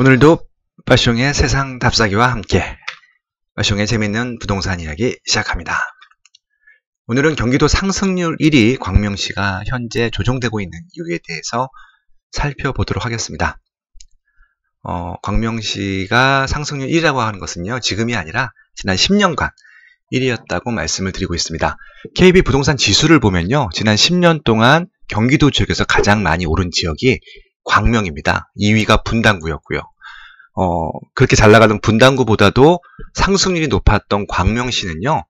오늘도 빠숑의 세상 답사기와 함께 빠숑의 재밌는 부동산 이야기 시작합니다. 오늘은 경기도 상승률 1위 광명시가 현재 조정되고 있는 이유에 대해서 살펴보도록 하겠습니다. 광명시가 상승률 1위라고 하는 것은요, 지금이 아니라 지난 10년간 1위였다고 말씀을 드리고 있습니다. KB 부동산 지수를 보면요, 지난 10년 동안 경기도 지역에서 가장 많이 오른 지역이 광명입니다. 2위가 분당구였고요. 그렇게 잘 나가는 분당구보다도 상승률이 높았던 광명시는요,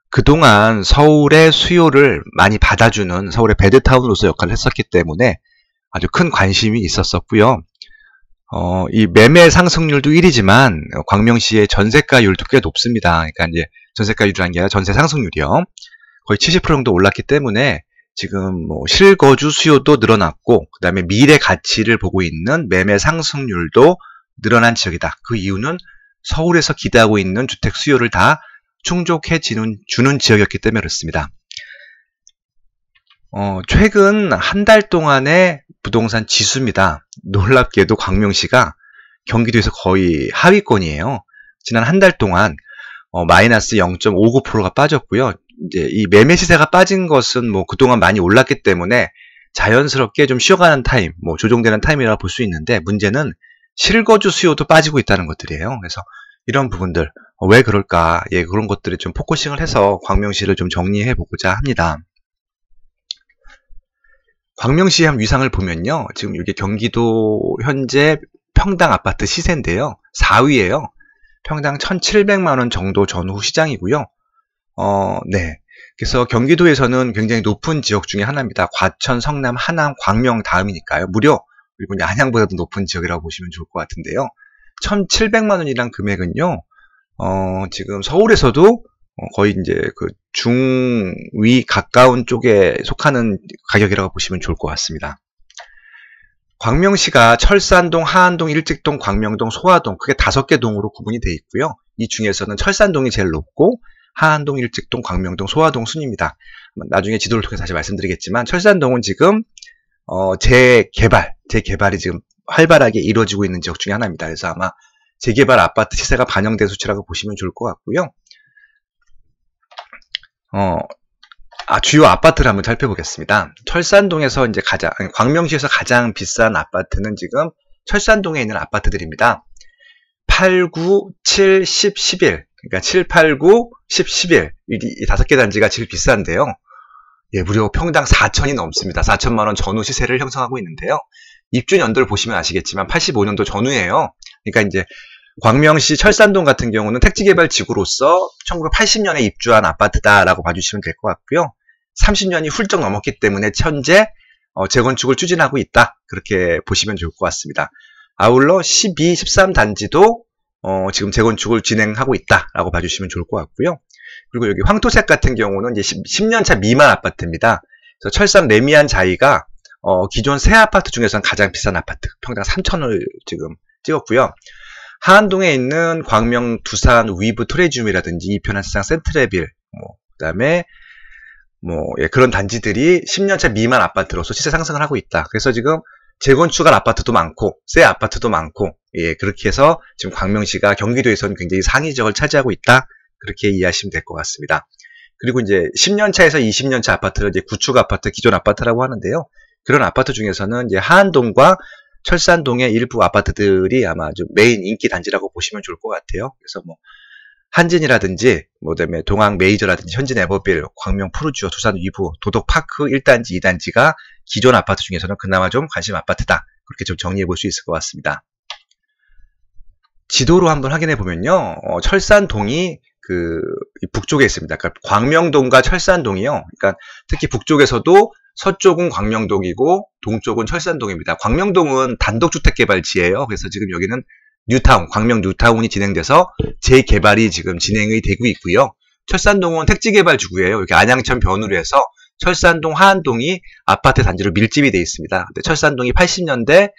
그동안 서울의 수요를 많이 받아주는 서울의 배드타운으로서 역할을 했었기 때문에 아주 큰 관심이 있었었고요. 이 매매 상승률도 1위지만 광명시의 전세가율도 꽤 높습니다. 그러니까 이제 전세가율이라는 게 아니라 전세 상승률이요. 거의 70% 정도 올랐기 때문에 지금 실거주 수요도 늘어났고, 그 다음에 미래 가치를 보고 있는 매매 상승률도 늘어난 지역이다. 그 이유는 서울에서 기대하고 있는 주택 수요를 다 충족해 주는 지역이었기 때문에 그렇습니다. 최근 한 달 동안의 부동산 지수입니다. 놀랍게도 광명시가 경기도에서 거의 하위권이에요. 지난 한 달 동안 마이너스 0.59%가 빠졌고요. 이제 이 매매 시세가 빠진 것은 그동안 많이 올랐기 때문에 자연스럽게 좀 쉬어가는 타임, 조정되는 타임이라고 볼 수 있는데, 문제는 실거주 수요도 빠지고 있다는 것들이에요. 그래서 이런 부분들, 왜 그럴까? 그런 것들을 좀 포커싱을 해서 광명시를 좀 정리해 보고자 합니다. 광명시의 한 위상을 보면요, 지금 이게 경기도 현재 평당 아파트 시세인데요, 4위예요. 평당 1,700만원 정도 전후 시장이고요. 네. 그래서 경기도에서는 굉장히 높은 지역 중에 하나입니다. 과천, 성남, 하남, 광명 다음이니까요. 무려 그리고 안양보다도 높은 지역이라고 보시면 좋을 것 같은데요. 1,700만 원이란 금액은요, 지금 서울에서도 거의 이제 그 중위 가까운 쪽에 속하는 가격이라고 보시면 좋을 것 같습니다. 광명시가 철산동, 하안동, 일직동, 광명동, 소화동, 크게 5개 동으로 구분이 되어 있고요. 이 중에서는 철산동이 제일 높고, 하안동, 일직동, 광명동, 소화동 순입니다. 나중에 지도를 통해서 다시 말씀드리겠지만, 철산동은 지금 재개발이 지금 활발하게 이루어지고 있는 지역 중에 하나입니다. 그래서 아마 재개발 아파트 시세가 반영된 수치라고 보시면 좋을 것 같고요. 주요 아파트를 한번 살펴보겠습니다. 철산동에서 이제 광명시에서 가장 비싼 아파트는 지금 철산동에 있는 아파트들입니다. 8, 9, 7, 10, 11. 그러니까 7, 8, 9, 10, 11. 이 5개 단지가 제일 비싼데요. 무려 평당 4천이 넘습니다. 4천만 원 전후 시세를 형성하고 있는데요. 입주 연도를 보시면 아시겠지만 85년도 전후예요. 그러니까 이제 광명시 철산동 같은 경우는 택지개발 지구로서 1980년에 입주한 아파트다라고 봐주시면 될 것 같고요. 30년이 훌쩍 넘었기 때문에 현재 재건축을 추진하고 있다. 그렇게 보시면 좋을 것 같습니다. 아울러 12, 13 단지도 지금 재건축을 진행하고 있다라고 봐주시면 좋을 것 같고요. 그리고 여기 황토색 같은 경우는 이제 10년차 미만 아파트입니다. 그래서 철산 레미안 자이가 기존 새 아파트 중에서는 가장 비싼 아파트, 평당 3천을 지금 찍었고요. 하안동에 있는 광명, 두산, 위브, 토레지움이라든지 이편한시장, 센트레빌, 그다음에 그런 단지들이 10년차 미만 아파트로서 시세 상승을 하고 있다. 그래서 지금 재건축할 아파트도 많고 새 아파트도 많고, 그렇게 해서 지금 광명시가 경기도에서는 굉장히 상위 지역을 차지하고 있다. 그렇게 이해하시면 될 것 같습니다. 그리고 이제 10년차에서 20년차 아파트를 이제 구축 아파트, 기존 아파트라고 하는데요. 그런 아파트 중에서는 이제 하안동과 철산동의 일부 아파트들이 아마 좀 메인 인기 단지라고 보시면 좋을 것 같아요. 그래서 한진이라든지, 그다음에 동학 메이저라든지, 현진 에버빌, 광명 푸르지오, 두산 위브, 도덕파크 1단지, 2단지가 기존 아파트 중에서는 그나마 좀 관심 아파트다. 그렇게 좀 정리해 볼 수 있을 것 같습니다. 지도로 한번 확인해 보면요, 철산동이 북쪽에 있습니다. 그러니까 광명동과 철산동이요. 그러니까 특히 북쪽에서도 서쪽은 광명동이고 동쪽은 철산동입니다. 광명동은 단독주택개발지예요. 그래서 지금 여기는 뉴타운, 광명 뉴타운이 진행돼서 재개발이 지금 진행이 되고 있고요. 철산동은 택지개발지구예요. 여기 안양천 변으로 해서 철산동, 하안동이 아파트 단지로 밀집이 되어 있습니다. 근데 철산동이 80년대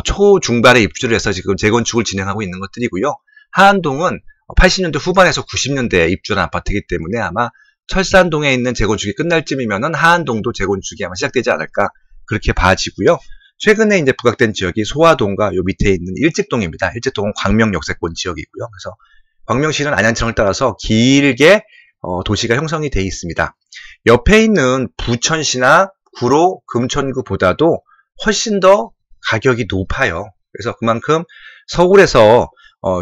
초중반에 입주를 해서 지금 재건축을 진행하고 있는 것들이고요. 하안동은 80년대 후반에서 90년대에 입주한 아파트이기 때문에 아마 철산동에 있는 재건축이 끝날 쯤이면은 하안동도 재건축이 아마 시작되지 않을까, 그렇게 봐지고요. 최근에 이제 부각된 지역이 소화동과 요 밑에 있는 일직동입니다. 일직동은 광명 역세권 지역이고요. 그래서 광명시는 안양청을 따라서 길게 도시가 형성이 되어 있습니다. 옆에 있는 부천시나 구로, 금천구보다도 훨씬 더 가격이 높아요. 그래서 그만큼 서울에서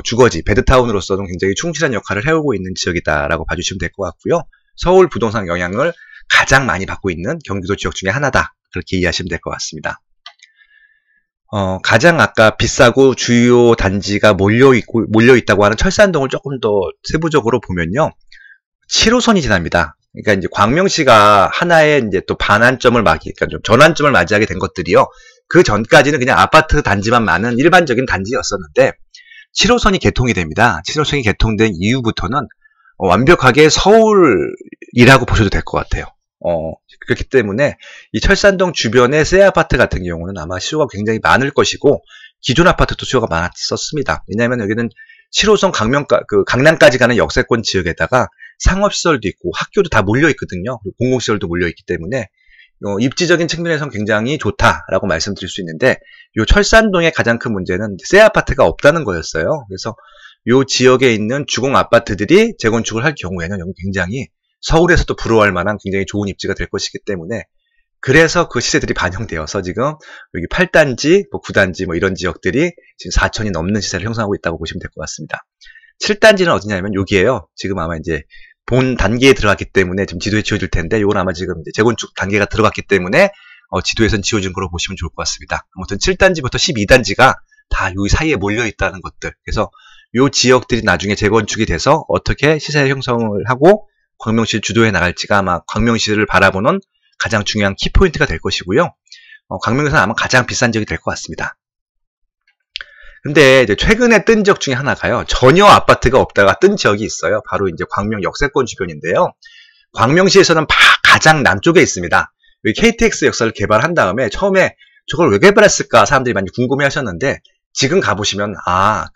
주거지, 베드타운으로서는 굉장히 충실한 역할을 해오고 있는 지역이다라고 봐주시면 될 것 같고요. 서울 부동산 영향을 가장 많이 받고 있는 경기도 지역 중에 하나다. 그렇게 이해하시면 될 것 같습니다. 가장 아까 비싸고 주요 단지가 몰려있다고 하는 철산동을 조금 더 세부적으로 보면요. 7호선이 지납니다. 그러니까 이제 광명시가 하나의 이제 또 반환점을 그러니까 좀 전환점을 맞이하게 된 것들이요. 그 전까지는 그냥 아파트 단지만 많은 일반적인 단지였었는데 7호선이 개통이 됩니다. 7호선이 개통된 이후부터는 완벽하게 서울이라고 보셔도 될 것 같아요. 그렇기 때문에 이 철산동 주변의 새 아파트 같은 경우는 아마 수요가 굉장히 많을 것이고 기존 아파트도 수요가 많았었습니다. 왜냐하면 여기는 7호선 강남까지 가는 역세권 지역에다가 상업시설도 있고 학교도 다 몰려있거든요. 그리고 공공시설도 몰려있기 때문에 입지적인 측면에서는 굉장히 좋다라고 말씀드릴 수 있는데 이 철산동의 가장 큰 문제는 새 아파트가 없다는 거였어요. 그래서 이 지역에 있는 주공 아파트들이 재건축을 할 경우에는 여기 굉장히 서울에서도 부러워할 만한 굉장히 좋은 입지가 될 것이기 때문에 그래서 그 시세들이 반영되어서 지금 여기 8단지, 9단지 이런 지역들이 지금 4천이 넘는 시세를 형성하고 있다고 보시면 될 것 같습니다. 7단지는 어디냐면 여기에요. 지금 아마 이제 본 단계에 들어갔기 때문에 지금 지도에 지워질 텐데 이건 아마 지금 이제 재건축 단계가 들어갔기 때문에 지도에선 지워진 거로 보시면 좋을 것 같습니다. 아무튼 7단지부터 12단지가 다 요 사이에 몰려 있다는 것들. 그래서 요 지역들이 나중에 재건축이 돼서 어떻게 시세 형성을 하고 광명시를 주도해 나갈지가 아마 광명시를 바라보는 가장 중요한 키포인트가 될 것이고요. 광명에서는 아마 가장 비싼 지역이 될 것 같습니다. 근데 이제 최근에 뜬 지역 중에 하나가요. 전혀 아파트가 없다가 뜬 지역이 있어요. 바로 이제 광명 역세권 주변인데요. 광명시에서는 가장 남쪽에 있습니다. 여기 KTX 역사를 개발한 다음에 처음에 저걸 왜 개발했을까 사람들이 많이 궁금해 하셨는데 지금 가보시면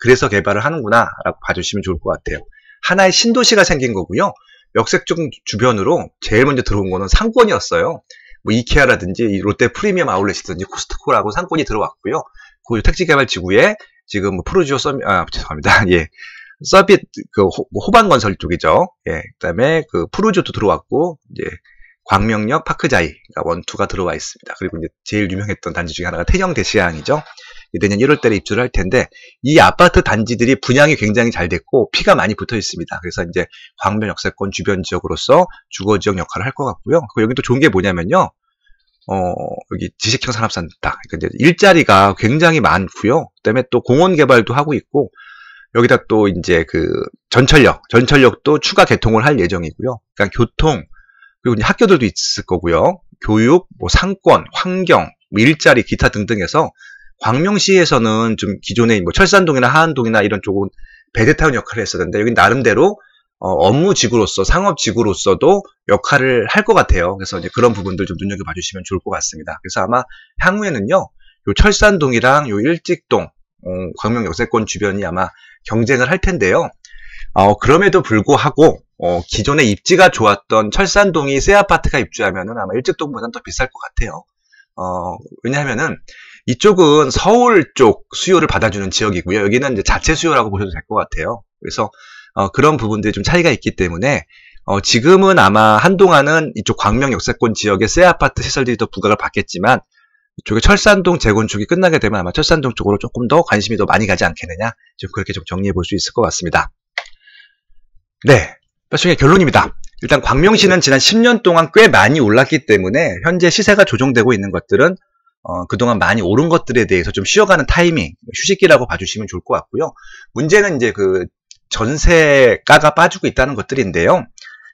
그래서 개발을 하는구나 라고 봐주시면 좋을 것 같아요. 하나의 신도시가 생긴 거고요. 역세권 주변으로 제일 먼저 들어온 거는 상권이었어요. 이케아라든지 롯데 프리미엄 아울렛이든지 코스트코라고 상권이 들어왔고요. 그 택지개발지구에 지금 프로지오 죄송합니다. 예. 서빗 호반건설 쪽이죠. 예. 그다음에 프로지오도 들어왔고 이제 광명역 파크자이 원투가 들어와 있습니다. 그리고 이제 제일 유명했던 단지 중에 하나가 태경대시양이죠. 내년 1월달에 입주를 할 텐데 이 아파트 단지들이 분양이 굉장히 잘 됐고 피가 많이 붙어 있습니다. 그래서 이제 광명 역세권 주변 지역으로서 주거지역 역할을 할 것 같고요. 여기 또 좋은 게 뭐냐면요. 여기 지식형 산업단지, 그러니까 이제 일자리가 굉장히 많고요. 그다음에 또 공원 개발도 하고 있고 여기다 또 이제 전철역도 추가 개통을 할 예정이고요. 그러니까 교통 그리고 이제 학교들도 있을 거고요. 교육, 상권, 환경, 일자리, 기타 등등해서 광명시에서는 좀 기존의 철산동이나 하안동이나 이런 쪽은 베드타운 역할을 했었는데 여기 나름대로 업무지구로서 상업지구로서도 역할을 할 것 같아요. 그래서 이제 그런 부분들 좀 눈여겨봐 주시면 좋을 것 같습니다. 그래서 아마 향후에는요, 요 철산동이랑 요 일직동, 광명 역세권 주변이 아마 경쟁을 할 텐데요. 그럼에도 불구하고 기존의 입지가 좋았던 철산동이 새 아파트가 입주하면은 아마 일직동보다는 더 비쌀 것 같아요. 왜냐하면은 이쪽은 서울 쪽 수요를 받아주는 지역이고요. 여기는 이제 자체 수요라고 보셔도 될 것 같아요. 그래서 그런 부분들이 좀 차이가 있기 때문에 지금은 아마 한동안은 이쪽 광명 역세권 지역의 새 아파트 시설들이 더 부각을 받겠지만 이쪽에 철산동 재건축이 끝나게 되면 아마 철산동 쪽으로 조금 더 관심이 더 많이 가지 않겠느냐, 좀 그렇게 좀 정리해 볼 수 있을 것 같습니다. 네, 나중에 결론입니다. 일단 광명시는 지난 10년 동안 꽤 많이 올랐기 때문에 현재 시세가 조정되고 있는 것들은 그동안 많이 오른 것들에 대해서 좀 쉬어가는 타이밍, 휴식기라고 봐주시면 좋을 것 같고요. 문제는 이제 전세가가 빠지고 있다는 것들인데요.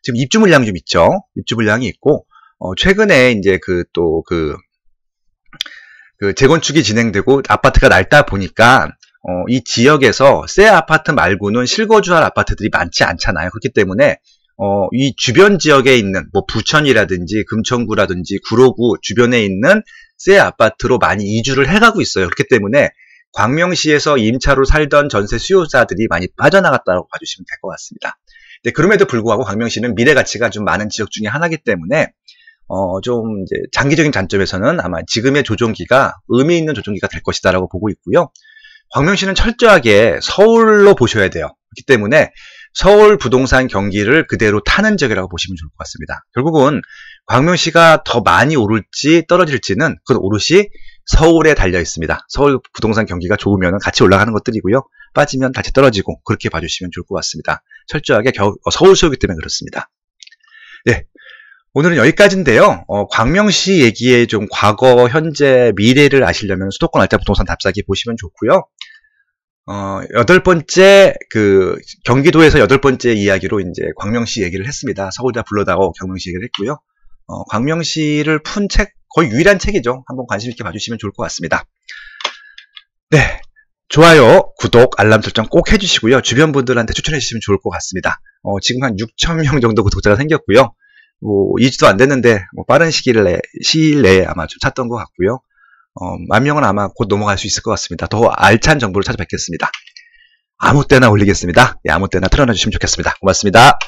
지금 입주 물량이 좀 있죠. 입주 물량이 있고, 최근에 이제 재건축이 진행되고 아파트가 낡다 보니까, 이 지역에서 새 아파트 말고는 실거주할 아파트들이 많지 않잖아요. 그렇기 때문에, 이 주변 지역에 있는, 부천이라든지 금천구라든지 구로구 주변에 있는 새 아파트로 많이 이주를 해가고 있어요. 그렇기 때문에 광명시에서 임차로 살던 전세 수요자들이 많이 빠져나갔다고 봐주시면 될 것 같습니다. 네, 그럼에도 불구하고 광명시는 미래 가치가 좀 많은 지역 중에 하나이기 때문에 좀 이제 장기적인 관점에서는 아마 지금의 조종기가 의미 있는 조종기가 될 것이다라고 보고 있고요. 광명시는 철저하게 서울로 보셔야 돼요. 그렇기 때문에 서울 부동산 경기를 그대로 타는 지역이라고 보시면 좋을 것 같습니다. 결국은 광명시가 더 많이 오를지 떨어질지는 그건 오롯이 서울에 달려 있습니다. 서울 부동산 경기가 좋으면 같이 올라가는 것들이고요. 빠지면 다시 떨어지고 그렇게 봐주시면 좋을 것 같습니다. 철저하게 서울 수요이기 때문에 그렇습니다. 네, 오늘은 여기까지인데요. 광명시 얘기의 좀 과거, 현재, 미래를 아시려면 수도권 알짜 부동산 답사기 보시면 좋고요. 8번째, 경기도에서 8번째 이야기로 이제 광명시 얘기를 했습니다. 서울대 불러다오 광명시 얘기를 했고요. 광명시를 푼 책, 거의 유일한 책이죠. 한번 관심 있게 봐주시면 좋을 것 같습니다. 네. 좋아요, 구독, 알람 설정 꼭 해주시고요. 주변 분들한테 추천해 주시면 좋을 것 같습니다. 지금 한 6,000명 정도 구독자가 생겼고요. 2주도 안 됐는데, 빠른 시일 내에 아마 좀 찾던 것 같고요. 10,000명은 아마 곧 넘어갈 수 있을 것 같습니다. 더 알찬 정보를 찾아뵙겠습니다. 아무 때나 올리겠습니다. 예, 아무 때나 틀어놔 주시면 좋겠습니다. 고맙습니다.